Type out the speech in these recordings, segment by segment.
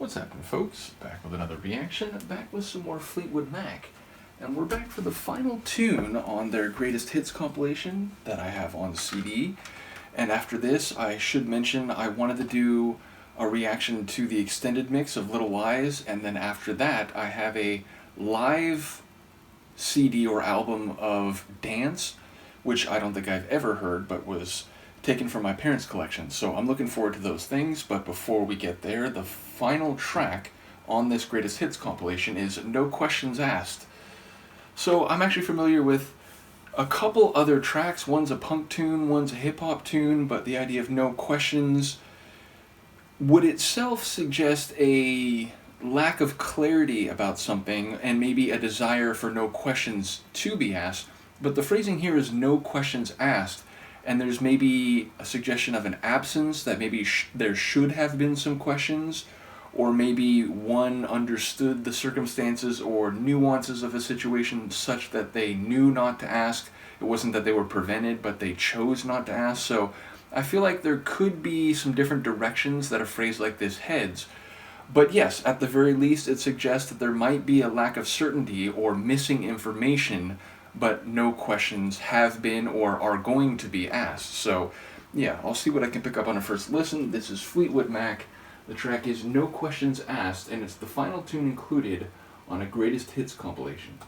What's happening, folks? Back with another reaction, back with some more Fleetwood Mac. And we're back for the final tune on their greatest hits compilation that I have on CD. And after this, I should mention I wanted to do a reaction to the extended mix of Little Lies, and then after that, I have a live CD or album of Dance, which I don't think I've ever heard, but was taken from my parents' collection. So I'm looking forward to those things, but before we get there, the final track on this greatest hits compilation is No Questions Asked. So I'm actually familiar with a couple other tracks. One's a punk tune, one's a hip-hop tune, but the idea of no questions would itself suggest a lack of clarity about something and maybe a desire for no questions to be asked. But the phrasing here is no questions asked, and there's maybe a suggestion of an absence, that maybe there should have been some questions, or maybe one understood the circumstances or nuances of a situation such that they knew not to ask. It wasn't that they were prevented, but they chose not to ask. So I feel like there could be some different directions that a phrase like this heads. But yes, at the very least, it suggests that there might be a lack of certainty or missing information, but no questions have been or are going to be asked. So yeah, I'll see what I can pick up on a first listen. This is Fleetwood Mac. The track is No Questions Asked, and it's the final tune included on a greatest hits compilation.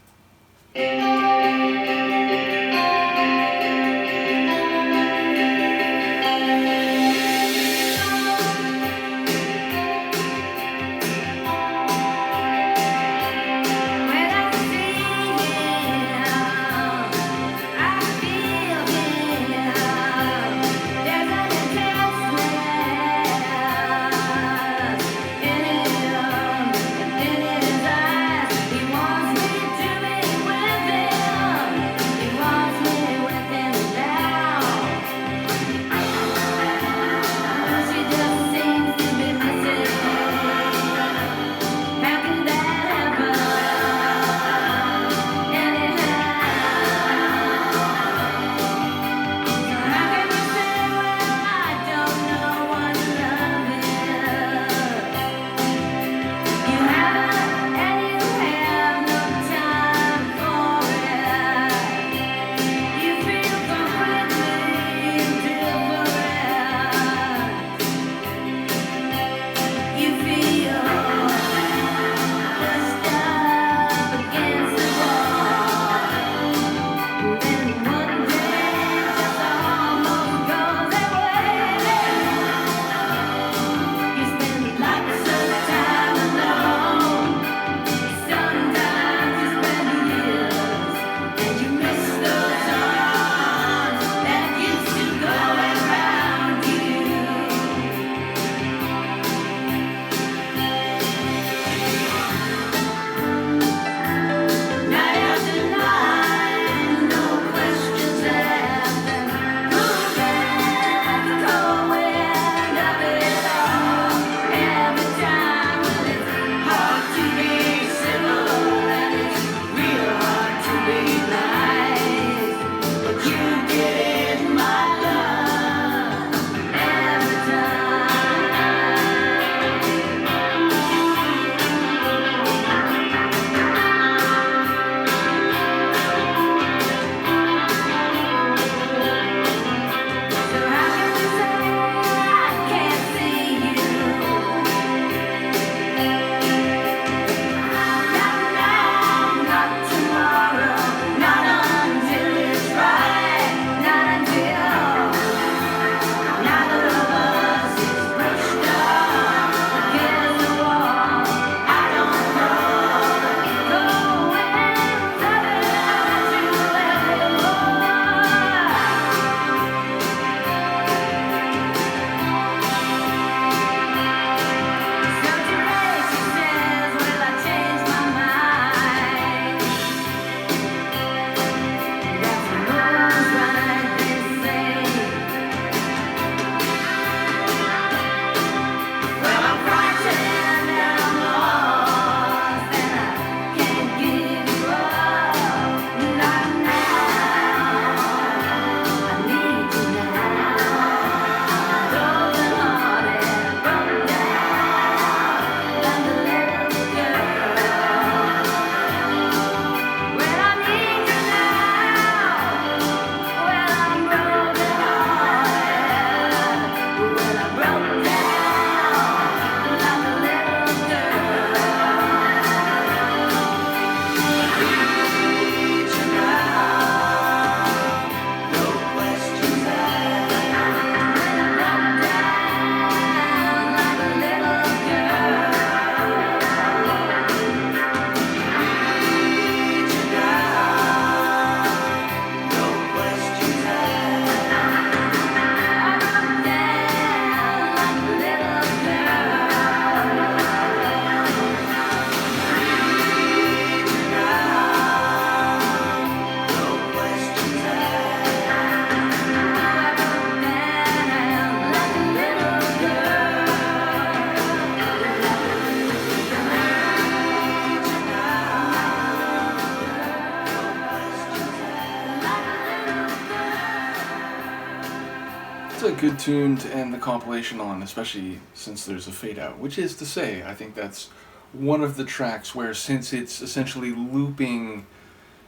a good tune to end the compilation on, especially since there's a fade out, which is to say, I think that's one of the tracks where, since it's essentially looping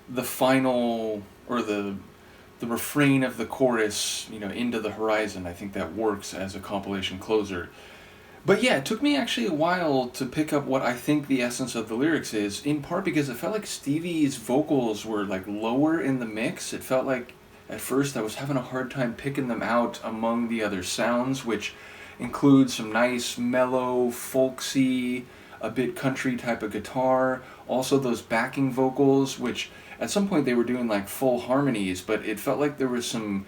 the final, or the refrain of the chorus, into the horizon, I think that works as a compilation closer. But yeah, it took me actually a while to pick up what I think the essence of the lyrics is, in part because it felt like Stevie's vocals were like lower in the mix. It felt like at first I was having a hard time picking them out among the other sounds, which include some nice mellow, folksy, a bit country type of guitar. Also those backing vocals, which at some point they were doing like full harmonies, but it felt like there was some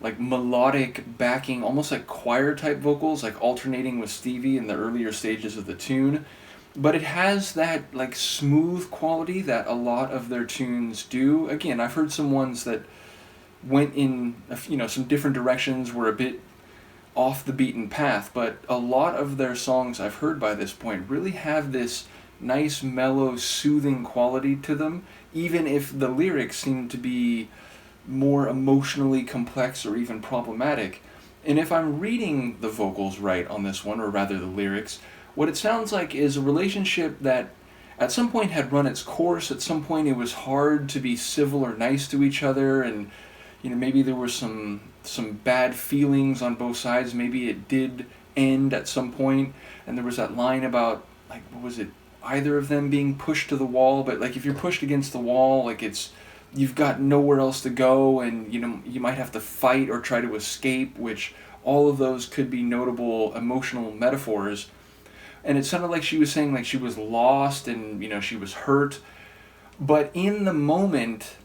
like melodic backing, almost like choir type vocals, like alternating with Stevie in the earlier stages of the tune. But it has that like smooth quality that a lot of their tunes do. Again, I've heard some ones that went in some different directions, were a bit off the beaten path, but a lot of their songs I've heard by this point really have this nice mellow soothing quality to them, even if the lyrics seem to be more emotionally complex or even problematic. And if I'm reading the vocals right on this one, or rather the lyrics, what it sounds like is a relationship that at some point had run its course. At some point it was hard to be civil or nice to each other, and maybe there were some bad feelings on both sides. Maybe it did end at some point, and there was that line about, like, what was it, either of them being pushed to the wall. But like, if you're pushed against the wall, like, you've got nowhere else to go, and you might have to fight or try to escape, which all of those could be notable emotional metaphors. And it sounded like she was saying like she was lost and she was hurt, but in the moment,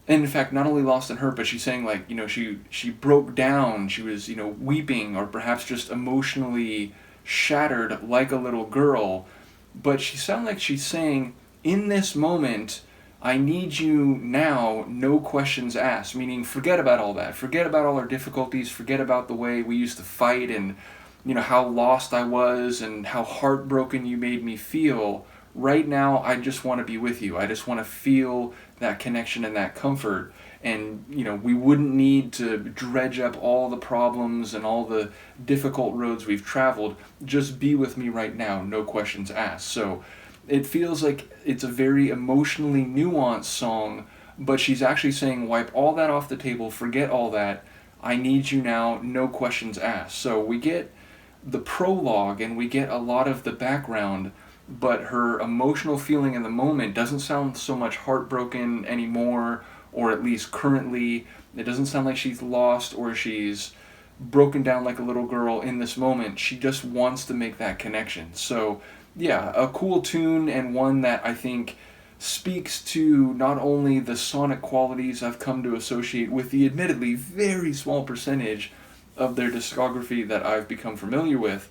and in fact not only lost and hurt, but she's saying like she broke down, she was weeping, or perhaps just emotionally shattered like a little girl. But she sounded like she's saying, in this moment, I need you now, no questions asked. Meaning, forget about all that. Forget about all our difficulties. Forget about the way we used to fight, and how lost I was and how heartbroken you made me feel. Right now, I just want to be with you. I just want to feel that connection and that comfort. And we wouldn't need to dredge up all the problems and all the difficult roads we've traveled. Just be with me right now, no questions asked. So it feels like it's a very emotionally nuanced song, but she's actually saying, wipe all that off the table, forget all that, I need you now, no questions asked. So we get the prologue and we get a lot of the background, but her emotional feeling in the moment doesn't sound so much heartbroken anymore, or at least currently. It doesn't sound like she's lost or she's broken down like a little girl in this moment. She just wants to make that connection. So yeah, a cool tune, and one that I think speaks to not only the sonic qualities I've come to associate with the admittedly very small percentage of their discography that I've become familiar with,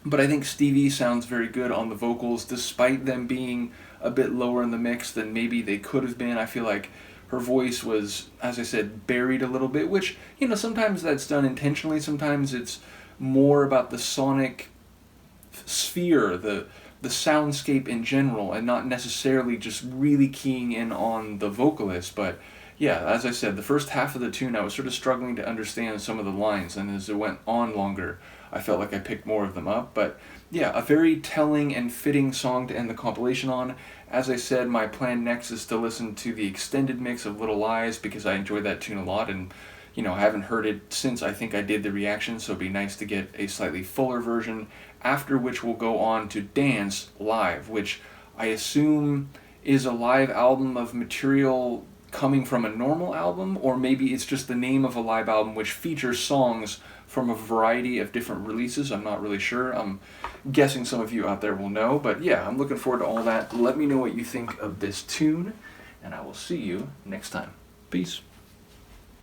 but I think Stevie sounds very good on the vocals, despite them being a bit lower in the mix than maybe they could have been. I feel like her voice was, as I said, buried a little bit, which, sometimes that's done intentionally. Sometimes it's more about the sonic sphere, the soundscape in general, and not necessarily just really keying in on the vocalist. But yeah, as I said, the first half of the tune I was sort of struggling to understand some of the lines, and as it went on longer, I felt like I picked more of them up. But yeah, a very telling and fitting song to end the compilation on. As I said, my plan next is to listen to the extended mix of Little Lies, because I enjoyed that tune a lot, and I haven't heard it since I think I did the reaction, so it'd be nice to get a slightly fuller version, after which we'll go on to Dance Live, which I assume is a live album of material coming from a normal album, or maybe it's just the name of a live album which features songs from a variety of different releases. I'm not really sure. I'm guessing some of you out there will know, but yeah, I'm looking forward to all that. Let me know what you think of this tune, and I will see you next time. Peace.